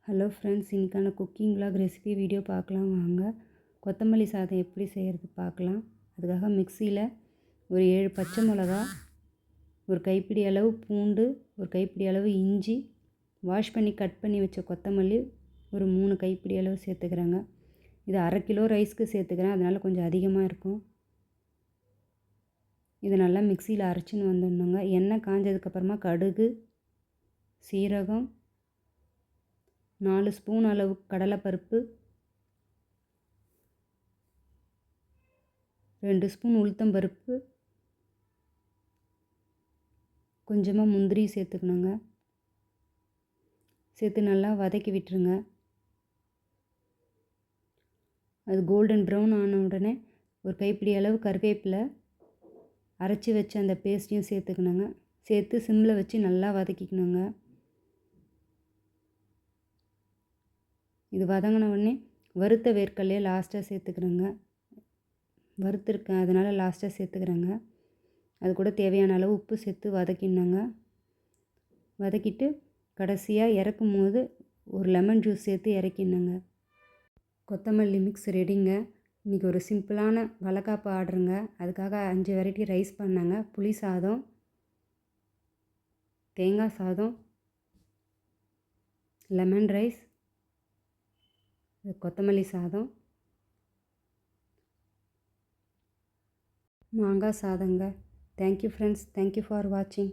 Hello friends, இன்றைக்கான cooking vlog recipe video பார்க்கலாம் வாங்க. கொத்தமல்லி சாதம் எப்படி செய்கிறது பார்க்கலாம். அதுக்காக மிக்சியில் ஒரு 7 பச்சை மிளகா, ஒரு கைப்பிடி அளவு பூண்டு, ஒரு கைப்பிடி அளவு இஞ்சி, வாஷ் பண்ணி கட் பண்ணி வச்ச கொத்தமல்லி ஒரு 3 கைப்பிடி அளவு சேர்த்துக்கிறேங்க. இது 1/2 கிலோ ரைஸ்க்கு சேர்த்துக்கிறேன், அதனால் கொஞ்சம் அதிகமாக இருக்கும். இது நல்லா மிக்சியில் அரைச்சின்னு வந்துடணுங்க. எண்ணெய் காஞ்சதுக்கப்புறமா கடுகு, சீரகம், 4 ஸ்பூன் அளவு கடலைப்பருப்பு, 2 ஸ்பூன் உளுத்தம்பருப்பு, கொஞ்சமாக முந்திரி சேர்த்துக்கணுங்க. சேர்த்து நல்லா வதக்கி விட்டுருங்க. அது கோல்டன் ப்ரௌன் ஆன உடனே ஒரு கைப்பிடி அளவு கருவேப்பிலை, அரைச்சி வச்ச அந்த பேஸ்ட்டையும் சேர்த்துக்கணுங்க. சேர்த்து சிம்மில் வச்சு நல்லா வதக்கிக்கணுங்க. இது வதங்கின உடனே வறுத்த வேர்க்கடலையை லாஸ்ட்டாக சேர்த்துக்கிறேங்க. வறுத்துருக்கேன், அதனால் லாஸ்ட்டாக சேர்த்துக்கிறேங்க. அது கூட தேவையான அளவு உப்பு சேர்த்து வதக்கிடணுங்க. வதக்கிட்டு கடைசியாக இறக்கும் போது ஒரு லெமன் ஜூஸ் சேர்த்து இறக்கிடணுங்க. கொத்தமல்லி மிக்ஸ் ரெடிங்க. இன்றைக்கி ஒரு சிம்பிளான வளைகாப்பு ஆர்டருங்க. அதுக்காக 5 வெரைட்டி ரைஸ் பண்ணாங்க. புளி சாதம், தேங்காய் சாதம், லெமன் ரைஸ், கொத்தமல்லி சாதம், மாங்காய் சாதங்க. தேங்க்யூ ஃப்ரெண்ட்ஸ், தேங்க்யூ ஃபார் வாட்சிங்.